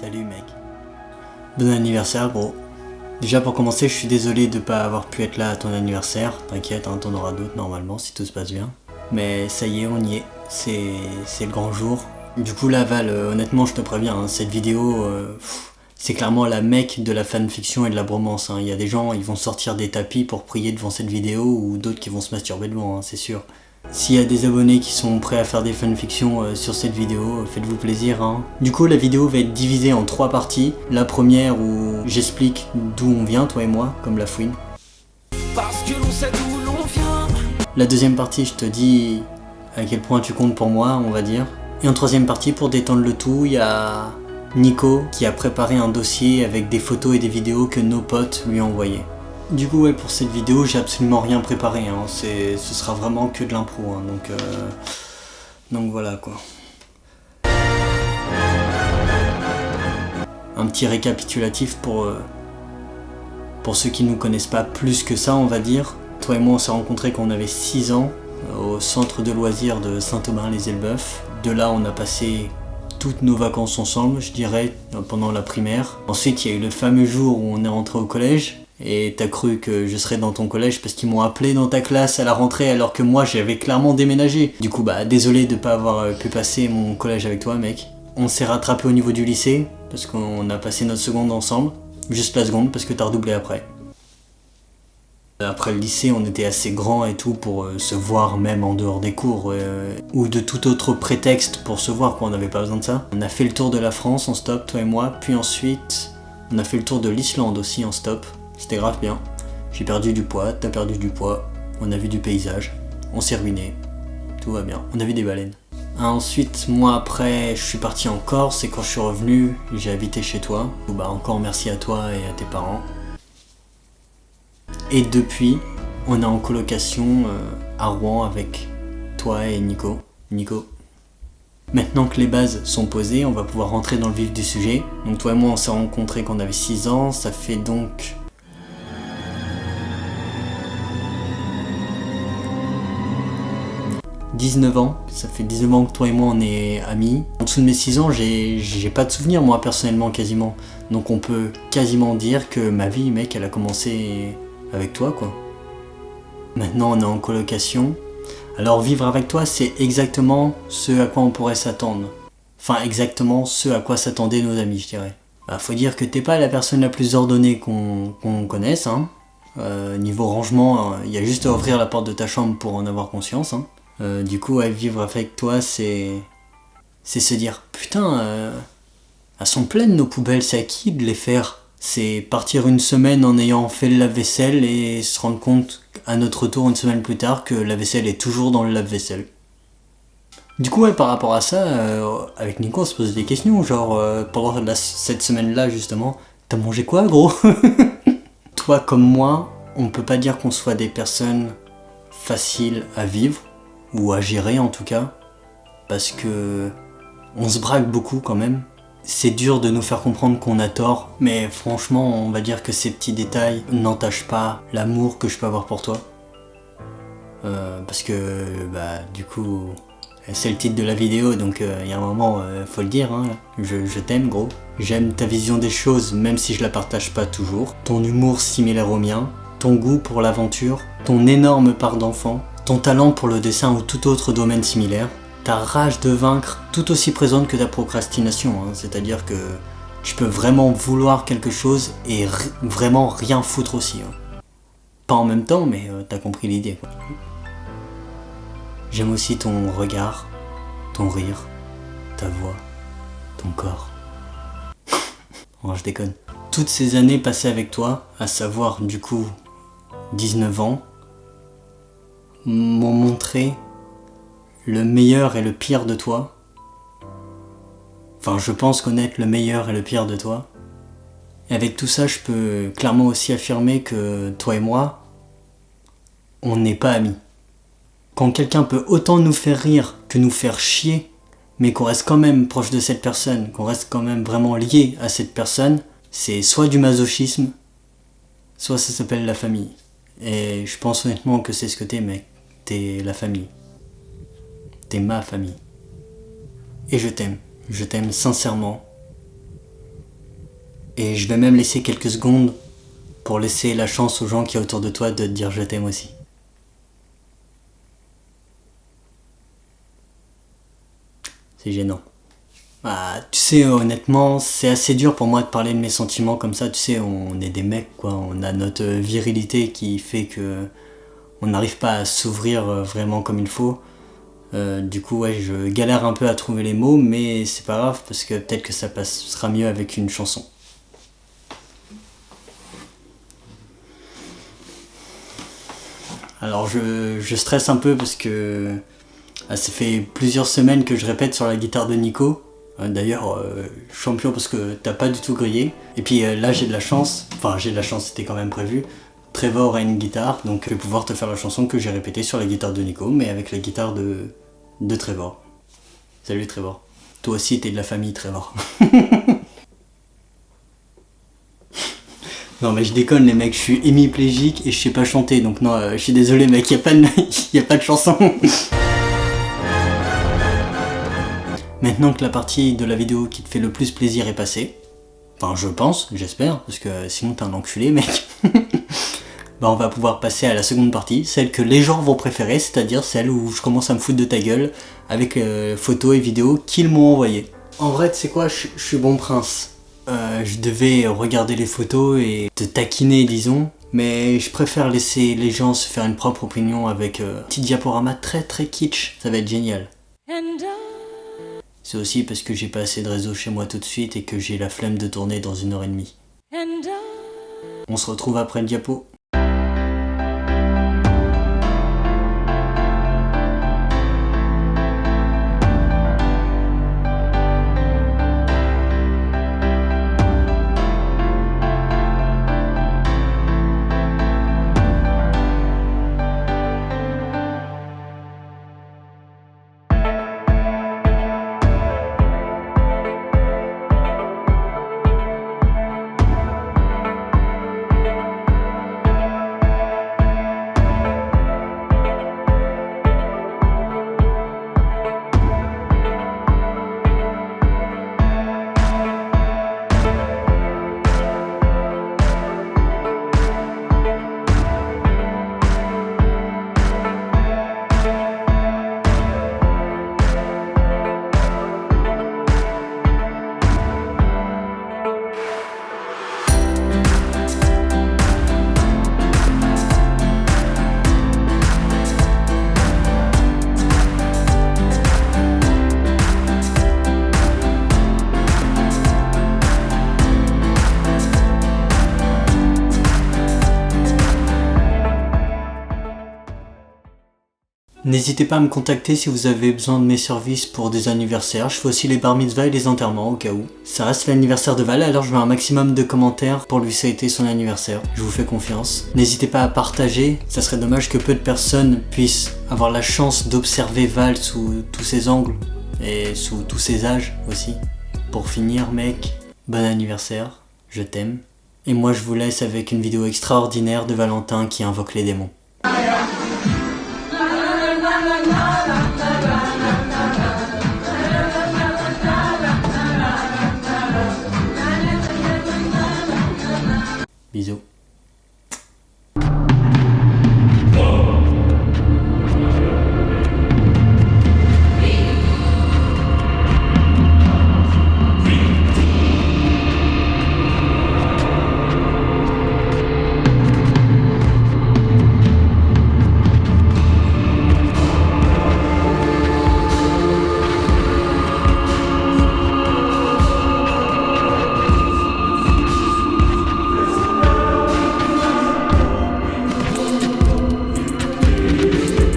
Salut mec. Bon anniversaire gros. Déjà pour commencer, je suis désolé de pas avoir pu être là à ton anniversaire. T'inquiète, hein, t'en auras d'autres normalement si tout se passe bien. Mais ça y est, on y est. C'est le grand jour. Du coup là Val, honnêtement je te préviens, hein, cette vidéo, c'est clairement la mecque de la fanfiction et de la bromance. Hein. Il y a des gens, ils vont sortir des tapis pour prier devant cette vidéo ou d'autres qui vont se masturber devant, hein, c'est sûr. S'il y a des abonnés qui sont prêts à faire des fanfictions sur cette vidéo, faites-vous plaisir. Hein. Du coup, la vidéo va être divisée en 3 parties. La première où j'explique d'où on vient, toi et moi, comme la fouine. Parce que l'on sait d'où l'on vient. La deuxième partie, je te dis à quel point tu comptes pour moi, on va dire. Et en troisième partie, pour détendre le tout, il y a Nico qui a préparé un dossier avec des photos et des vidéos que nos potes lui ont envoyées. Du coup, ouais, pour cette vidéo, j'ai absolument rien préparé, hein. Ce sera vraiment que de l'impro, hein. Donc voilà quoi. Un petit récapitulatif pour ceux qui nous connaissent pas plus que ça, on va dire. Toi et moi, on s'est rencontrés quand on avait 6 ans, au centre de loisirs de Saint-Aubin-les-Elbeuf. De là, on a passé toutes nos vacances ensemble, je dirais, pendant la primaire. Ensuite, il y a eu le fameux jour où on est rentré au collège. Et t'as cru que je serais dans ton collège parce qu'ils m'ont appelé dans ta classe à la rentrée alors que moi j'avais clairement déménagé. Du coup bah désolé de pas avoir pu passer mon collège avec toi mec. On s'est rattrapé au niveau du lycée parce qu'on a passé notre seconde ensemble. Juste la seconde parce que t'as redoublé après. Après le lycée on était assez grands et tout pour se voir même en dehors des cours ou de tout autre prétexte pour se voir quoi, on n'avait pas besoin de ça. On a fait le tour de la France en stop toi et moi, puis ensuite on a fait le tour de l'Islande aussi en stop. C'était grave bien. J'ai perdu du poids, t'as perdu du poids, on a vu du paysage, on s'est ruiné, tout va bien, on a vu des baleines. Ensuite, moi après, je suis parti en Corse et quand je suis revenu, j'ai habité chez toi. Bah encore merci à toi et à tes parents. Et depuis, on est en colocation à Rouen avec toi et Nico. Maintenant que les bases sont posées, on va pouvoir rentrer dans le vif du sujet. Donc toi et moi, on s'est rencontrés quand on avait 6 ans, ça fait donc... 19 ans, ça fait 19 ans que toi et moi on est amis. En dessous de mes 6 ans, j'ai pas de souvenirs moi personnellement quasiment. Donc on peut quasiment dire que ma vie mec elle a commencé avec toi quoi. Maintenant on est en colocation. Alors vivre avec toi c'est exactement ce à quoi on pourrait s'attendre. Enfin exactement ce à quoi s'attendaient nos amis je dirais. Bah, faut dire que t'es pas la personne la plus ordonnée qu'on connaisse. Hein. Niveau rangement, il y a juste à ouvrir la porte de ta chambre pour en avoir conscience. Hein. Du coup, vivre avec toi, c'est se dire putain, elles sont pleines nos poubelles, c'est à qui de les faire? C'est partir une semaine en ayant fait le lave-vaisselle et se rendre compte à notre retour une semaine plus tard que la vaisselle est toujours dans le lave-vaisselle. Du coup, ouais, par rapport à ça, avec Nico, on se pose des questions, genre pendant cette semaine-là justement, t'as mangé quoi, gros? Toi comme moi, on peut pas dire qu'on soit des personnes faciles à vivre. Ou à gérer en tout cas, parce que on se braque beaucoup quand même. C'est dur de nous faire comprendre qu'on a tort, mais franchement on va dire que ces petits détails n'entachent pas l'amour que je peux avoir pour toi. Parce que bah du coup c'est le titre de la vidéo donc il y a un moment faut le dire, hein, je t'aime gros. J'aime ta vision des choses même si je la partage pas toujours. Ton humour similaire au mien, ton goût pour l'aventure, ton énorme part d'enfant. Ton talent pour le dessin ou tout autre domaine similaire, ta rage de vaincre tout aussi présente que ta procrastination, hein, c'est-à-dire que tu peux vraiment vouloir quelque chose et vraiment rien foutre aussi. Hein. Pas en même temps, mais t'as compris l'idée. Quoi. J'aime aussi ton regard, ton rire, ta voix, ton corps. Oh, je déconne. Toutes ces années passées avec toi, à savoir du coup 19 ans, m'ont montré le meilleur et le pire de toi. Enfin, je pense connaître le meilleur et le pire de toi. Et avec tout ça, je peux clairement aussi affirmer que toi et moi, on n'est pas amis. Quand quelqu'un peut autant nous faire rire que nous faire chier, mais qu'on reste quand même proche de cette personne, qu'on reste quand même vraiment lié à cette personne, c'est soit du masochisme, soit ça s'appelle la famille. Et je pense honnêtement que c'est ce que t'es, mec. T'es la famille. T'es ma famille. Et je t'aime sincèrement. Et je vais même laisser quelques secondes pour laisser la chance aux gens qui sont autour de toi de te dire je t'aime aussi. C'est gênant. Bah, tu sais, honnêtement, c'est assez dur pour moi de parler de mes sentiments comme ça. Tu sais, on est des mecs, quoi. On a notre virilité qui fait que on n'arrive pas à s'ouvrir vraiment comme il faut. Du coup, ouais, je galère un peu à trouver les mots, mais c'est pas grave parce que peut-être que ça passera mieux avec une chanson. Alors, je stresse un peu parce que ça fait plusieurs semaines que je répète sur la guitare de Nico. D'ailleurs, champion parce que t'as pas du tout grillé. Et puis là, j'ai de la chance. Enfin, j'ai de la chance, c'était quand même prévu. Trevor a une guitare, donc je vais pouvoir te faire la chanson que j'ai répétée sur la guitare de Nico, mais avec la guitare de Trevor. Salut Trevor. Toi aussi, t'es de la famille Trevor. Non mais je déconne les mecs, je suis hémiplégique et je sais pas chanter, donc non, je suis désolé mec, y a pas de chanson. Maintenant que la partie de la vidéo qui te fait le plus plaisir est passée, enfin je pense, j'espère, parce que sinon t'es un enculé mec. Bah on va pouvoir passer à la seconde partie, celle que les gens vont préférer, c'est-à-dire celle où je commence à me foutre de ta gueule avec photos et vidéos qu'ils m'ont envoyées. En vrai tu sais quoi, je suis bon prince. Je devais regarder les photos et te taquiner disons, mais je préfère laisser les gens se faire une propre opinion avec un petit diaporama très très kitsch, ça va être génial. C'est aussi parce que j'ai pas assez de réseau chez moi tout de suite et que j'ai la flemme de tourner dans 1h30. On se retrouve après le diapo. N'hésitez pas à me contacter si vous avez besoin de mes services pour des anniversaires. Je fais aussi les bar mitzvahs et les enterrements au cas où. Ça reste l'anniversaire de Val, alors je mets un maximum de commentaires pour lui souhaiter son anniversaire. Je vous fais confiance. N'hésitez pas à partager. Ça serait dommage que peu de personnes puissent avoir la chance d'observer Val sous tous ses angles et sous tous ses âges aussi. Pour finir mec, bon anniversaire, je t'aime. Et moi je vous laisse avec une vidéo extraordinaire de Valentin qui invoque les démons.